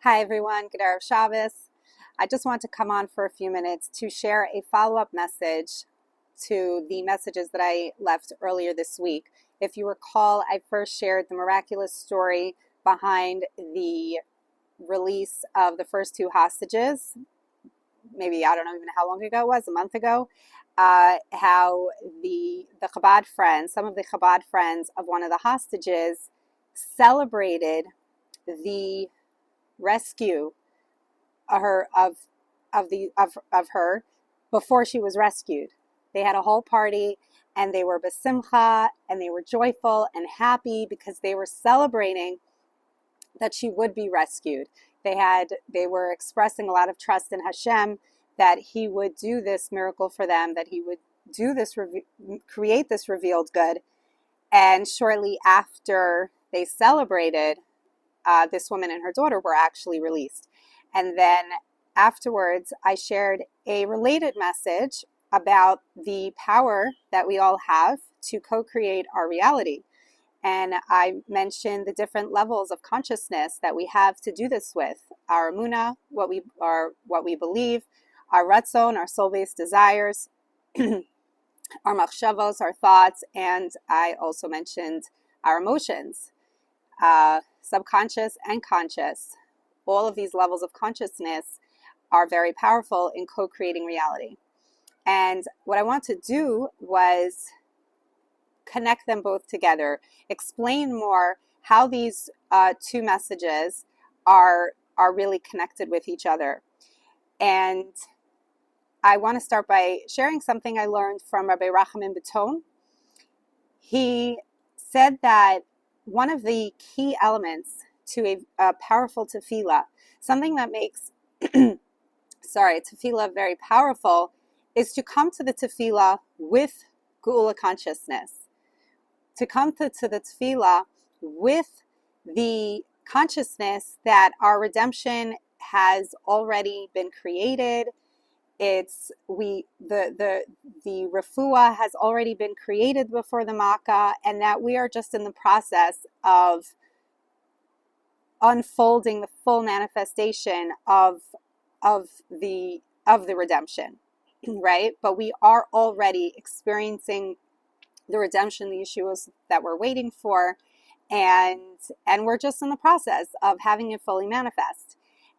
Hi everyone, good Erev Shabbos. I just want to come on for a few minutes to share a follow-up message to the messages that I left earlier this week. If you recall, I first shared the miraculous story behind the release of the first two hostages. Maybe, I don't know even how long ago it was, a month ago. How the Chabad friends, some of the Chabad friends of one of the hostages celebrated the rescue of her before she was rescued. They had a whole party and they were besimcha and they were joyful and happy because they were celebrating that she would be rescued. They were expressing a lot of trust in Hashem that he would do this miracle for them, that he would do this, create this revealed good. And shortly after they celebrated, this woman and her daughter were actually released. And then afterwards, I shared a related message about the power that we all have to co-create our reality. And I mentioned the different levels of consciousness that we have to do this with: our emunah, what we believe, our ratzon, our soul-based desires, our machshavos, our thoughts, and I also mentioned our emotions, subconscious and conscious. All of these levels of consciousness are very powerful in co-creating reality. And what I want to do was connect them both together, explain more how these two messages are really connected with each other. And I want to start by sharing something I learned from Rabbi Rachamim Beton. He said that one of the key elements to a powerful tefillah, something that makes tefillah very powerful, is to come to the tefillah with Geula consciousness. To come to the tefillah with the consciousness that our redemption has already been created. The refuah has already been created before the makkah, and that we are just in the process of unfolding the full manifestation of the redemption, right? But we are already experiencing the redemption, the Yeshuas that we're waiting for, and we're just in the process of having it fully manifest.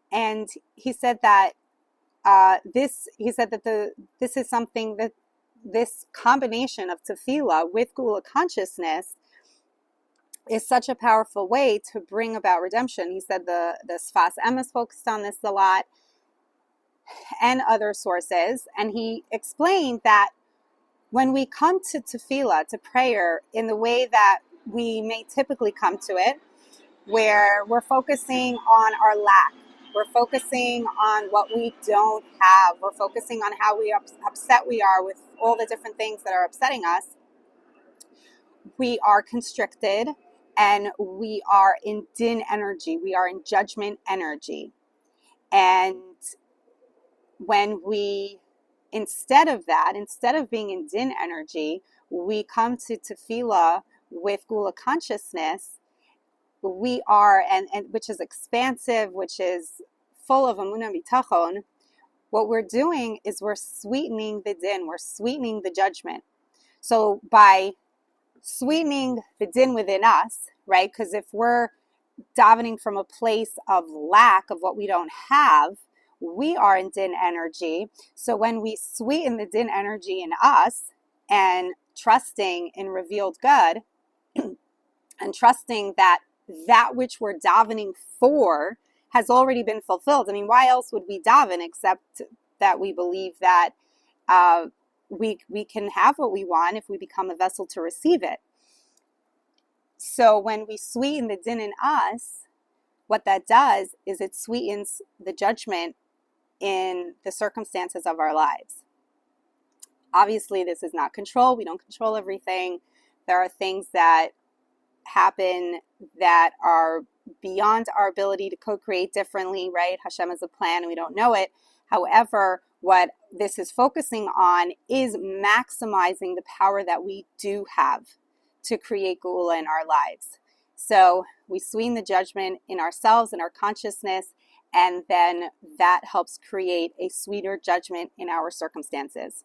And he said that this is something that this combination of tefillah with Geula consciousness is such a powerful way to bring about redemption. He said the Sfas Emes focused on this a lot, and other sources. And he explained that when we come to tefillah, to prayer, in the way that we may typically come to it, where we're focusing on our lack, we're focusing on what we don't have, we're focusing on how upset we are with all the different things that are upsetting us, we are constricted and we are in din energy, we are in judgment energy. And when we, instead of being in din energy, we come to tefillah with Geula consciousness, we are, and which is expansive, which is full of emunah bitachon. What we're doing is we're sweetening the din, we're sweetening the judgment. So by sweetening the din within us, right? Because if we're davening from a place of lack of what we don't have, we are in din energy. So when we sweeten the din energy in us and trusting in revealed good and trusting that which we're davening for has already been fulfilled. I mean, why else would we daven except that we believe that we can have what we want if we become a vessel to receive it. So when we sweeten the din in us, what that does is it sweetens the judgment in the circumstances of our lives. Obviously, this is not control. We don't control everything. There are things that happen that are beyond our ability to co-create differently, right? Hashem has a plan and we don't know it. However, what this is focusing on is maximizing the power that we do have to create Geula in our lives. So we sweeten the judgment in ourselves and our consciousness, And then that helps create a sweeter judgment in our circumstances.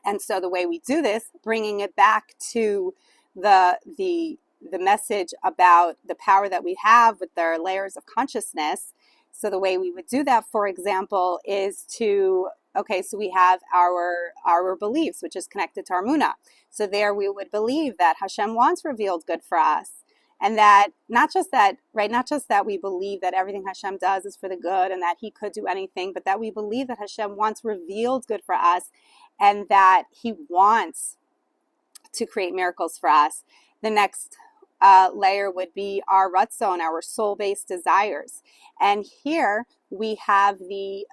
And so the way we do this, bringing it back to the message about the power that we have with their layers of consciousness. So the way we would do that, for example, is to, okay, so we have our beliefs, which is connected to our Muna. So there we would believe that Hashem wants revealed good for us. And that not just that, right? Not just that we believe that everything Hashem does is for the good and that he could do anything, but that we believe that Hashem wants revealed good for us and that he wants to create miracles for us. The next layer would be our ratzon, our soul-based desires. And here we have we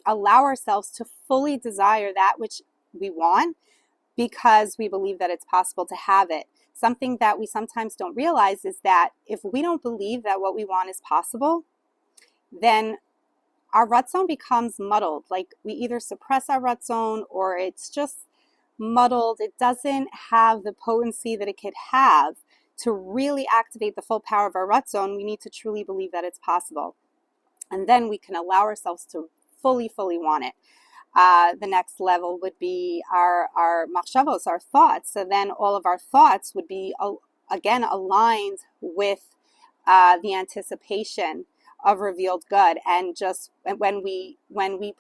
allow ourselves to fully desire that which we want because we believe that it's possible to have it. Something that we sometimes don't realize is that if we don't believe that what we want is possible, then our ratzon becomes muddled. Like we either suppress our ratzon or it's just muddled. It doesn't have the potency that it could have to really activate the full power of our ratzon. We need to truly believe that it's possible. And then we can allow ourselves to fully want it. The next level would be our machshavos, our thoughts. So then all of our thoughts would be, again, aligned with the anticipation of revealed good. And just when we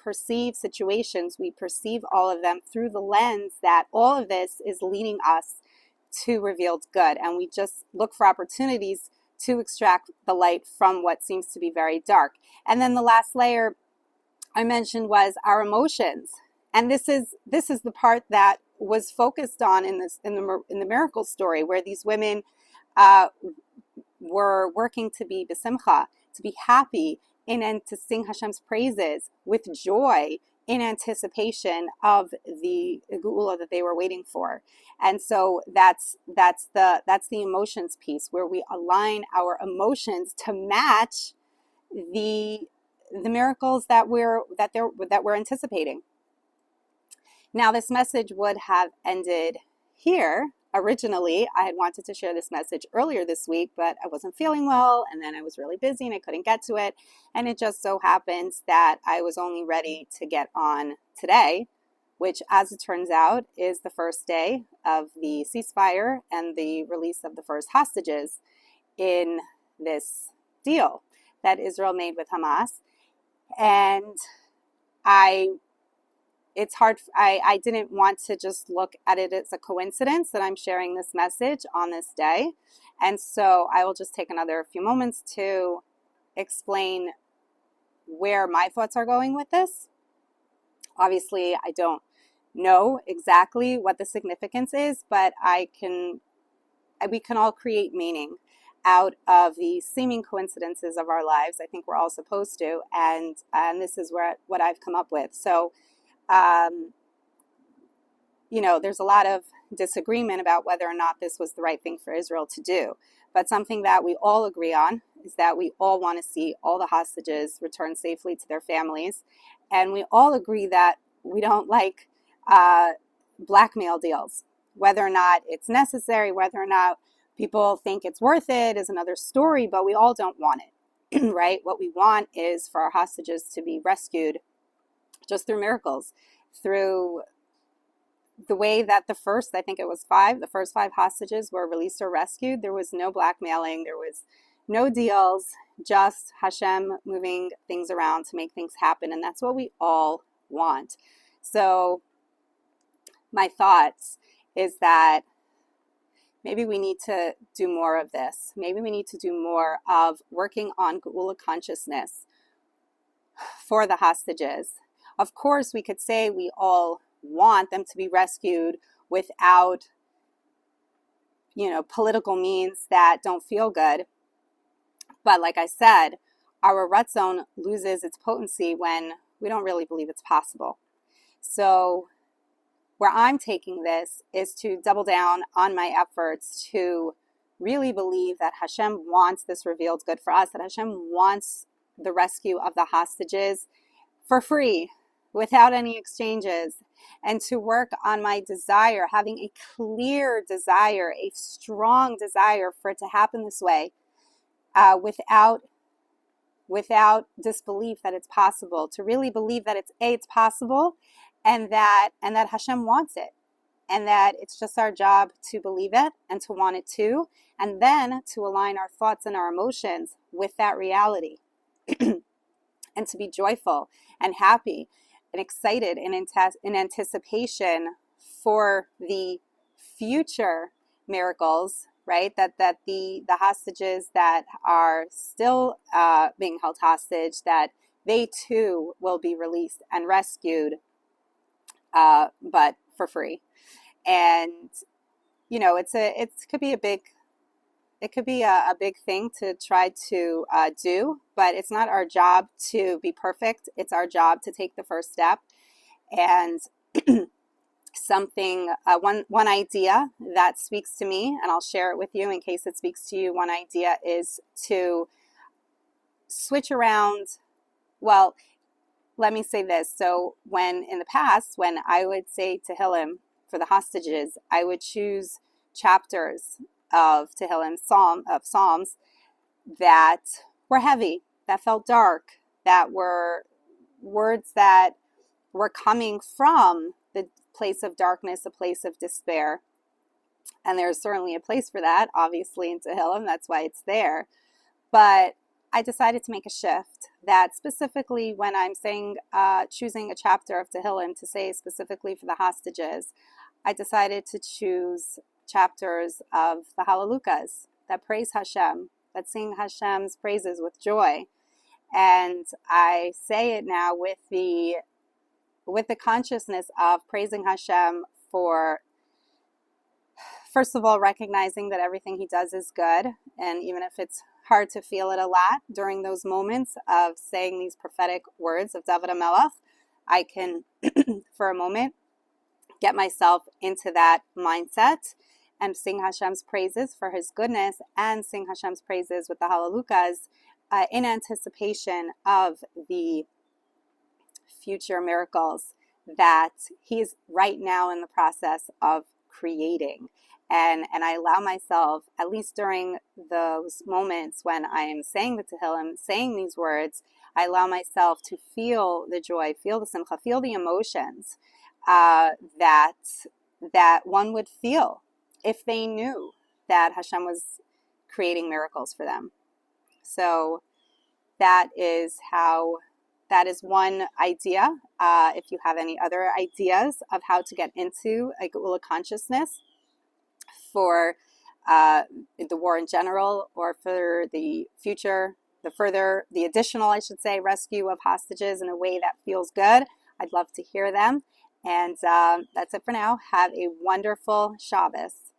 perceive situations, we perceive all of them through the lens that all of this is leading us to revealed good. And we just look for opportunities to extract the light from what seems to be very dark. And then the last layer I mentioned was our emotions, and this is the part that was focused on in the miracle story, where these women were working to be besimcha, to be happy, and to sing Hashem's praises with joy in anticipation of the Geula that they were waiting for. And so that's the emotions piece, where we align our emotions to match the miracles that we're anticipating. Now, this message would have ended here. Originally, I had wanted to share this message earlier this week, but I wasn't feeling well, and then I was really busy and I couldn't get to it. And it just so happens that I was only ready to get on today, which, as it turns out, is the first day of the ceasefire and the release of the first hostages in this deal that Israel made with Hamas. And I didn't want to just look at it as a coincidence that I'm sharing this message on this day. And so I will just take another few moments to explain where my thoughts are going with this. Obviously, I don't know exactly what the significance is, but we can all create meaning out of the seeming coincidences of our lives. I think we're all supposed to, and this is what I've come up with. So, there's a lot of disagreement about whether or not this was the right thing for Israel to do. But something that we all agree on is that we all want to see all the hostages return safely to their families, and we all agree that we don't like blackmail deals. Whether or not it's necessary, whether or not people think it's worth it is another story, but we all don't want it, right? What we want is for our hostages to be rescued just through miracles, through the way that the first 5 hostages were released or rescued. There was no blackmailing, there was no deals, just Hashem moving things around to make things happen, and that's what we all want. So my thoughts is that maybe we need to do more of this. Maybe we need to do more of working on Geula consciousness for the hostages. Of course, we could say we all want them to be rescued without, political means that don't feel good. But like I said, our ratzon loses its potency when we don't really believe it's possible. So where I'm taking this is to double down on my efforts to really believe that Hashem wants this revealed good for us, that Hashem wants the rescue of the hostages for free, without any exchanges, and to work on my desire, having a clear desire, a strong desire for it to happen this way, without without disbelief that it's possible, to really believe that it's possible, and that Hashem wants it, and that it's just our job to believe it and to want it too, and then to align our thoughts and our emotions with that reality, and to be joyful and happy and excited and in anticipation for the future miracles, right? That the hostages that are still being held hostage, that they too will be released and rescued, but for free. And it could be a big thing to try to do, but it's not our job to be perfect. It's our job to take the first step. And one idea that speaks to me, and I'll share it with you in case it speaks to you. One idea is to switch around. Well, let me say this. So in the past, when I would say Tehillim for the hostages, I would choose chapters of Tehillim, Psalms that were heavy, that felt dark, that were words that were coming from the place of darkness, a place of despair. And there's certainly a place for that, obviously, in Tehillim. That's why it's there. But I decided to make a shift that specifically when I'm saying, choosing a chapter of Tehillim to say specifically for the hostages, I decided to choose chapters of the Hallelujahs that praise Hashem, that sing Hashem's praises with joy. And I say it now with the consciousness of praising Hashem for, first of all, recognizing that everything he does is good. And even if it's hard to feel it a lot during those moments of saying these prophetic words of David HaMelech, I can, for a moment, get myself into that mindset and sing Hashem's praises for his goodness, and sing Hashem's praises with the Hallelujahs in anticipation of the future miracles that he's right now in the process of creating. And I allow myself, at least during those moments when I am saying the Tehillim, saying these words, I allow myself to feel the joy, feel the simcha, feel the emotions that one would feel if they knew that Hashem was creating miracles for them. So that is one idea. If you have any other ideas of how to get into a Geula consciousness for the war in general, or for the future, the additional, I should say, rescue of hostages in a way that feels good, I'd love to hear them. And that's it for now. Have a wonderful Shabbos.